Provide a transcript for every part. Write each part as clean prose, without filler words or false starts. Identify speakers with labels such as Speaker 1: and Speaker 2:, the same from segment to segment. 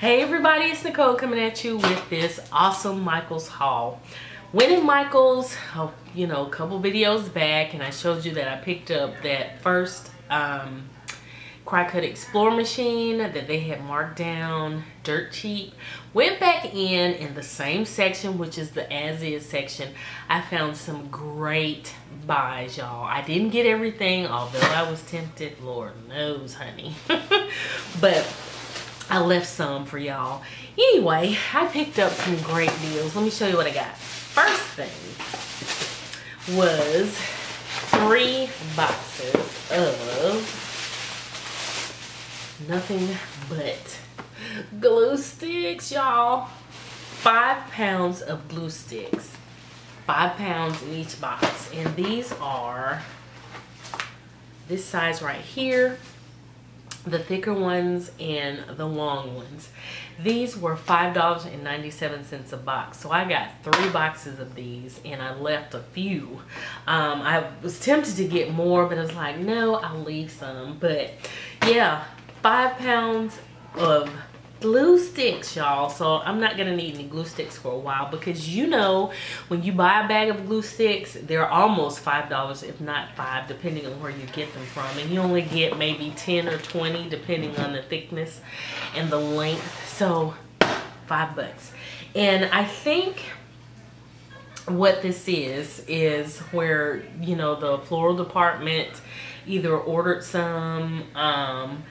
Speaker 1: Hey everybody, it's Nicole coming at you with this awesome Michaels haul. Went in Michaels, a couple videos back, and I showed you that I picked up that first Cry Cut Explorer machine that they had marked down dirt cheap. Went back in the same section, which is the as-is section. I found some great buys, y'all. I didn't get everything, although I was tempted, Lord knows, honey. But I left some for y'all. Anyway, I picked up some great deals. Let me show you what I got. First thing was 3 boxes of nothing but glue sticks, y'all. 5 pounds of glue sticks. 5 pounds in each box. And these are this size right here, the thicker ones and the long ones. These were $5.97 a box. So I got 3 boxes of these and I left a few. I was tempted to get more, but I was like, no, I'll leave some. But yeah, 5 pounds of glue sticks, y'all. So I'm not gonna need any glue sticks for a while, because when you buy a bag of glue sticks, they're almost $5, if not $5, depending on where you get them from, and you only get maybe 10 or 20 depending on the thickness and the length. So $5. And I think what this is where the floral department either ordered some,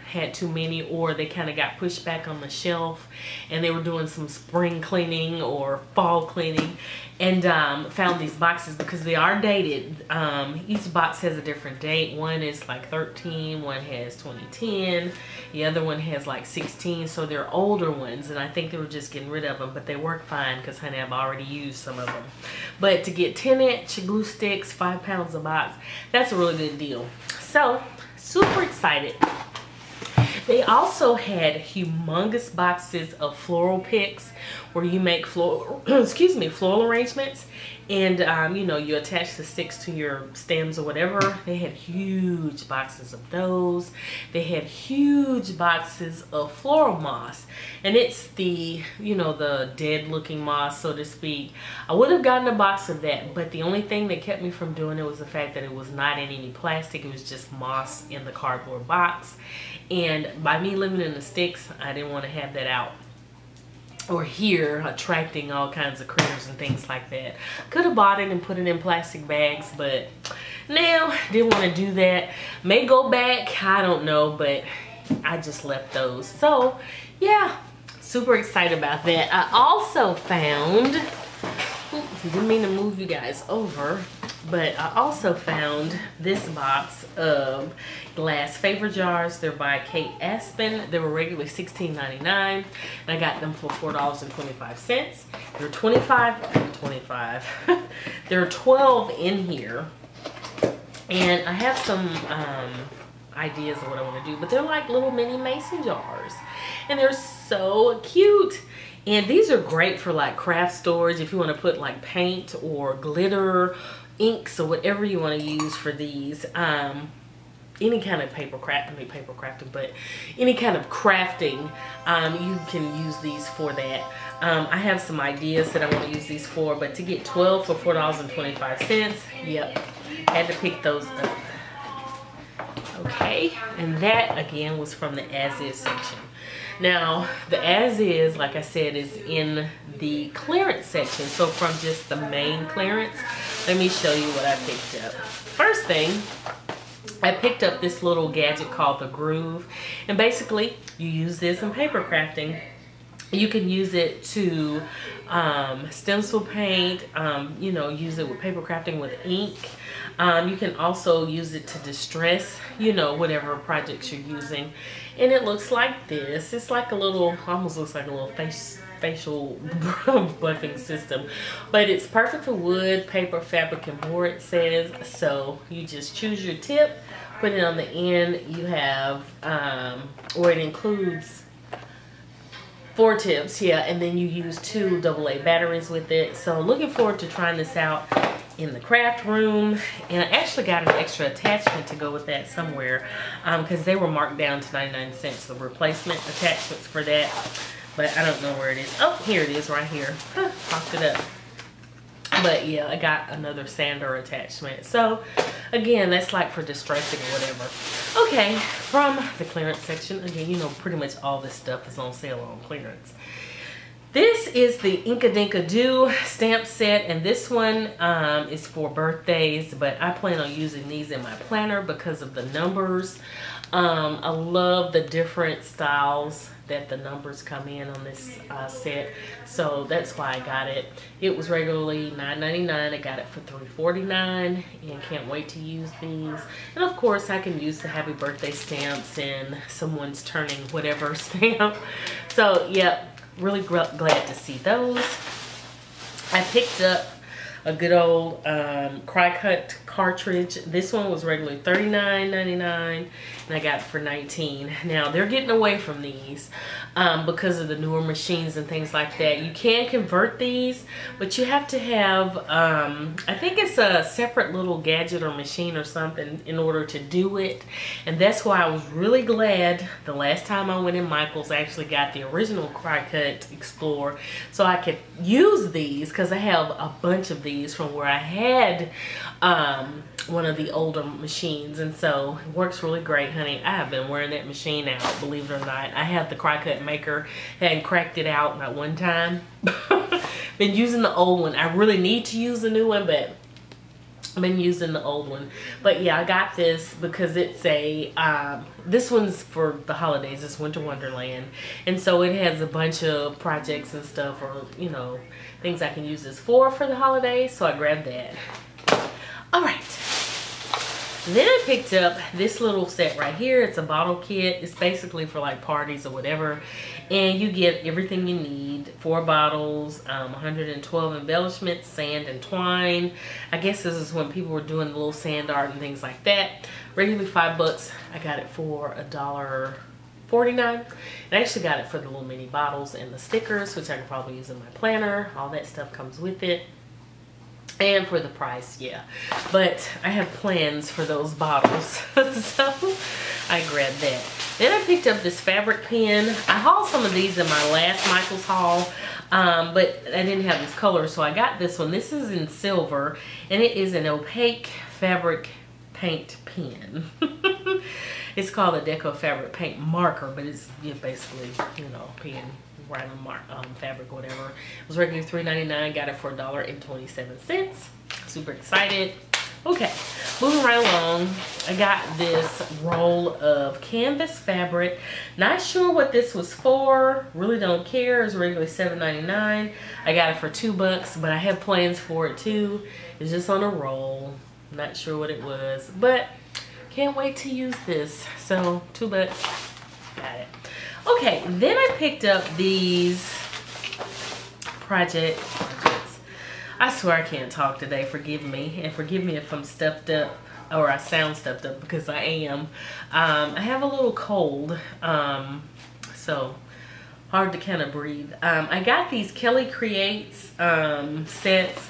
Speaker 1: had too many, or they kind of got pushed back on the shelf and they were doing some spring cleaning or fall cleaning, and found these boxes because they are dated. Each box has a different date. One is like 13, one has 2010, the other one has like 16, so they're older ones, and I think they were just getting rid of them, but they work fine because, honey, I've already used some of them. But to get 10-inch glue sticks, 5 pounds a box, that's a really good deal. So, super excited. They also had humongous boxes of floral picks where you make floral arrangements, and you attach the sticks to your stems or whatever. They had huge boxes of those. They had huge boxes of floral moss, and it's the the dead looking moss, so to speak. I would have gotten a box of that, but the only thing that kept me from doing it was the fact that it was not in any plastic. It was just moss in the cardboard box, and by me living in the sticks, I didn't want to have that out or here attracting all kinds of critters and things like that. Could have bought it and put it in plastic bags, but now didn't want to do that. May go back, I don't know, but I just left those. So yeah, super excited about that. I also found, didn't mean to move you guys over, but I also found this box of glass favor jars. They're by Kate Aspen. They were regularly $16.99, and I got them for $4.25. They're 25. There are 12 in here, and I have some ideas of what I want to do, but they're like little mini mason jars, and they're so cute. And these are great for like craft storage if you want to put like paint or glitter, inks, or whatever you want to use for these. Any kind of crafting, but any kind of crafting, you can use these for that. I have some ideas that I want to use these for, but to get 12 for $4.25, yep, had to pick those up. Okay, and that again was from the as-is section. Now, the as-is, like I said, is in the clearance section. So from just the main clearance, let me show you what I picked up. First thing, I picked up this little gadget called the Groove. And basically, you use this in paper crafting. You can use it to stencil paint, use it with paper crafting with ink. You can also use it to distress, whatever projects you're using. And it looks like this. It's like a little, almost looks like a little facial buffing system. But it's perfect for wood, paper, fabric, and more, it says. So you just choose your tip, put it on the end. You have, or it includes 4 tips, yeah, and then you use 2 AA batteries with it. So looking forward to trying this out in the craft room. And I actually got an extra attachment to go with that somewhere because they were marked down to 99 cents, the replacement attachments for that. but I don't know where it is. Oh, here it is right here. Popped it up. But yeah, I got another sander attachment. So again, that's like for distressing or whatever. Okay, from the clearance section, again, you know, pretty much all this stuff is on sale on clearance. This is the Inka Dinka Do stamp set, and this one is for birthdays, but I plan on using these in my planner because of the numbers. I love the different styles that the numbers come in on this set, so that's why I got it. It was regularly $9.99. I got it for $3.49, and can't wait to use these. And of course, I can use the happy birthday stamps and someone's turning whatever stamp. So yeah, really glad to see those. I picked up a good old cry cut cartridge. This one was regularly $39.99, and I got it for $19. Now they're getting away from these because of the newer machines and things like that. You can convert these, but you have to have I think it's a separate little gadget or machine or something in order to do it. And that's why I was really glad the last time I went in Michael's, I actually got the original cry cut Explorer so I could use these, because I have a bunch of these from where I had one of the older machines, and so it works really great, honey. I have been wearing that machine out, believe it or not. I have the cry cut maker, hadn't cracked it out not one time. Been using the old one. I really need to use the new one, but I've been using the old one. But yeah, I got this because it's a this one's for the holidays. It's Winter Wonderland, and so it has a bunch of projects and stuff, or you know, things I can use this for the holidays, so I grabbed that. All right, then I picked up this little set right here. It's a bottle kit. It's basically for like parties or whatever, and you get everything you need. 4 bottles, 112 embellishments, sand and twine. I guess this is when people were doing the little sand art and things like that. Regularly $5. I got it for $1.49. I actually got it for the little mini bottles and the stickers, which I can probably use in my planner. All that stuff comes with it. And for the price, yeah. But I have plans for those bottles, so I grabbed that. Then I picked up this fabric pen. I hauled some of these in my last Michael's haul, but I didn't have this color, so I got this one. This is in silver, and it is an opaque fabric paint pen. It's called a Deco Fabric Paint Marker, but it's basically, you know, pen. Right on fabric or whatever. It was regularly $3.99. Got it for $1.27. Super excited. Okay, moving right along. I got this roll of canvas fabric. Not sure what this was for. Really don't care. It's regularly $7.99. I got it for $2, but I have plans for it too. It's just on a roll. Not sure what it was, but can't wait to use this. So $2. Got it. Okay, then I picked up these projects. I swear I can't talk today, forgive me. And forgive me if I'm stuffed up, or I sound stuffed up, because I am. I have a little cold, so hard to kind of breathe. I got these Kelly Creates sets.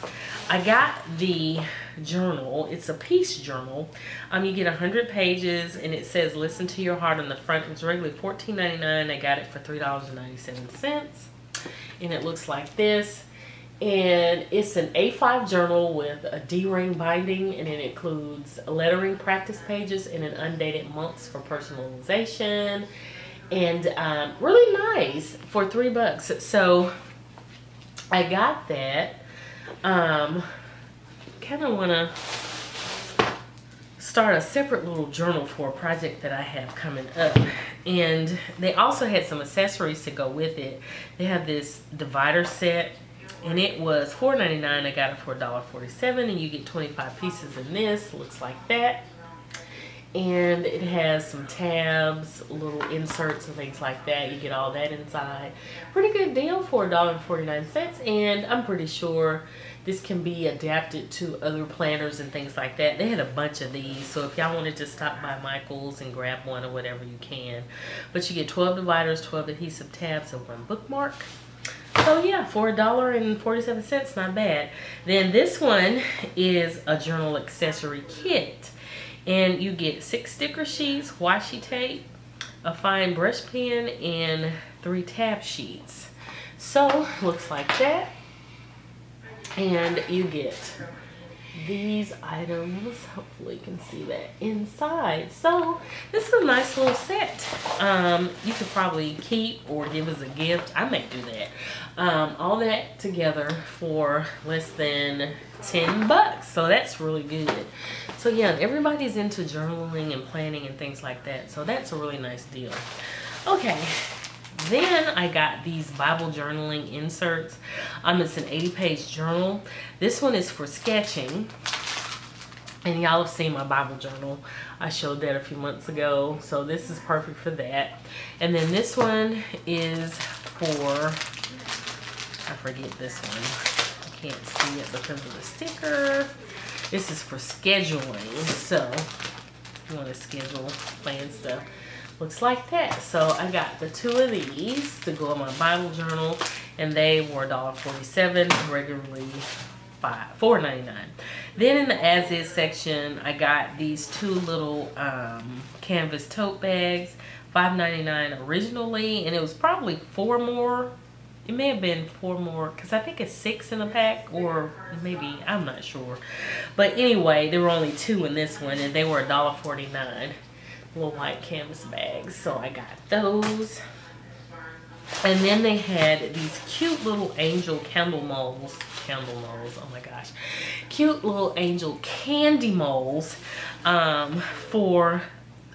Speaker 1: I got the journal. It's a peace journal. You get 100 pages, and it says "Listen to Your Heart" on the front. It's regularly $14.99. I got it for $3.97, and it looks like this. And it's an A5 journal with a D-ring binding, and it includes lettering practice pages and an undated months for personalization, and really nice for $3. So I got that. Kind of want to start a separate little journal for a project that I have coming up, and they also had some accessories to go with it. They have this divider set, and it was $4.99. I got it for $1.47, and you get 25 pieces in this. Looks like that. And it has some tabs, little inserts and things like that. You get all that inside. Pretty good deal for $1.49, and I'm pretty sure this can be adapted to other planners and things like that. They had a bunch of these, so if y'all wanted to stop by Michael's and grab one or whatever, you can. But you get 12 dividers, 12 adhesive tabs, and 1 bookmark. So yeah, for $1.47, not bad. Then this one is a journal accessory kit. And you get 6 sticker sheets, washi tape, a fine brush pen, and 3 tab sheets. So looks like that, and you get these items. Hopefully you can see that inside. So this is a nice little set. You could probably keep or give as a gift. I may do that. All that together for less than 10 bucks. So that's really good. So yeah, everybody's into journaling and planning and things like that. So that's a really nice deal. Okay. Then I got these Bible journaling inserts. It's an 80-page journal. This one is for sketching. And y'all have seen my Bible journal. I showed that a few months ago. So this is perfect for that. And then this one is for, I forget this one. I can't see it because of the sticker. This is for scheduling. So if you want to schedule, plan stuff. Looks like that. So I got the 2 of these to go in my Bible journal, and they were $1.47, regularly $4.99. Then in the as is section, I got these 2 little canvas tote bags, $5.99 originally, and it was probably 4 more. It may have been 4 more because I think it's 6 in a pack, or maybe, I'm not sure. But anyway, there were only 2 in this one, and they were $1.49. Little white canvas bags. So I got those. And then they had these cute little angel candle molds. Oh my gosh. Cute little angel candy molds for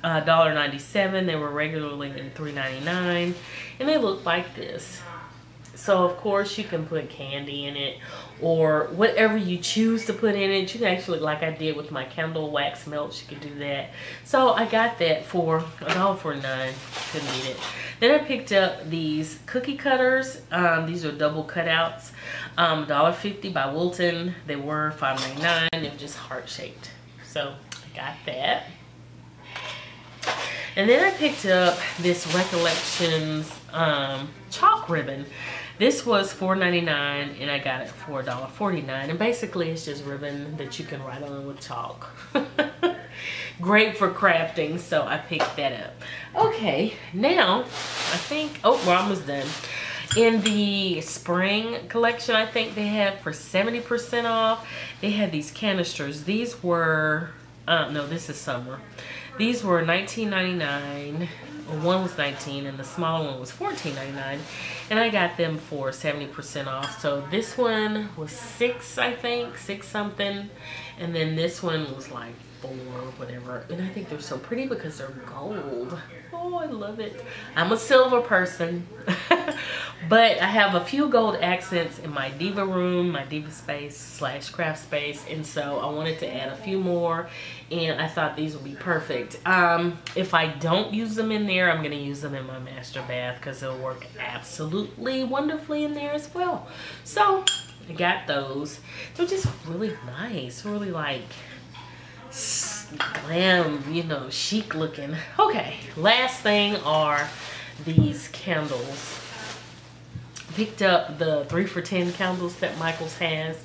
Speaker 1: $1.97. They were regularly $3.99. And they look like this. So of course you can put candy in it or whatever you choose to put in it. You can actually, like I did with my candle wax melts, you could do that. So I got that for $1.49. Couldn't beat it. Then I picked up these cookie cutters. These are double cutouts. $1.50 by Wilton. They were $5.99. They were just heart shaped. So I got that. And then I picked up this Recollections chalk ribbon. This was $4.99 and I got it for $1.49. And basically it's just ribbon that you can write on with chalk. Great for crafting, so I picked that up. Okay, now I think, oh, we're almost done. In the spring collection, I think they had for 70% off, they had these canisters. These were, no, this is summer. These were $19.99. One was $19 and the smaller one was $14.99, and I got them for 70% off. So this one was $6, I think, $6 something, and then this one was like $4, whatever. And I think they're so pretty because they're gold. Oh, I love it. I'm a silver person. But I have a few gold accents in my diva room, my diva space / craft space, and so I wanted to add a few more, and I thought these would be perfect. If I don't use them in there, I'm going to use them in my master bath because they'll work absolutely wonderfully in there as well. So I got those. They're just really nice, really like glam, you know, chic looking. Okay, last thing are these candles. Picked up the 3 for $10 candles that Michael's has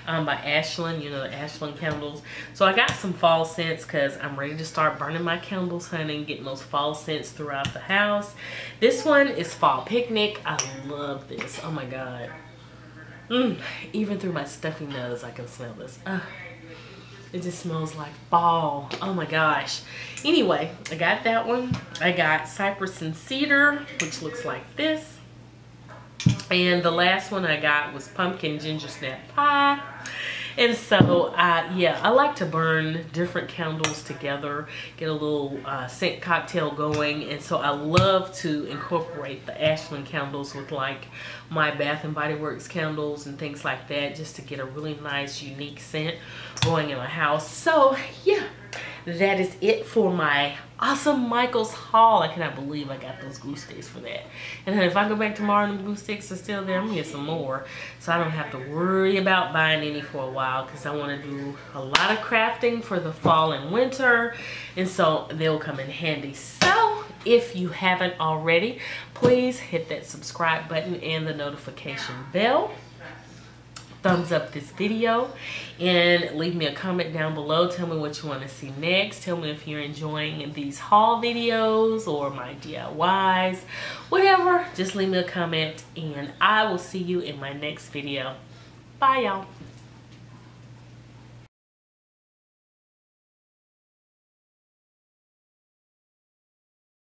Speaker 1: by Ashland, you know, the Ashland candles. So I got some fall scents because I'm ready to start burning my candles, honey, and getting those fall scents throughout the house. This one is Fall Picnic. I love this. Oh my God. Even through my stuffy nose, I can smell this. It just smells like fall. Oh my gosh. Anyway, I got that one. I got Cypress and Cedar, which looks like this. And the last one I got was Pumpkin Ginger Snap Pie. And so, yeah, I like to burn different candles together, get a little scent cocktail going. And so I love to incorporate the Ashland candles with like my Bath and Body Works candles and things like that, just to get a really nice, unique scent going in my house. So, yeah, that is it for my awesome Michael's haul. I cannot believe I got those glue sticks for that. And then if I go back tomorrow and the glue sticks are still there, I'm gonna get some more, so I don't have to worry about buying any for a while, because I want to do a lot of crafting for the fall and winter, and so they'll come in handy. So if you haven't already, please hit that subscribe button and the notification bell. thumbs up this video and leave me a comment down below. Tell me what you want to see next. Tell me if you're enjoying these haul videos or my DIYs, whatever. Just leave me a comment and I will see you in my next video. Bye, y'all.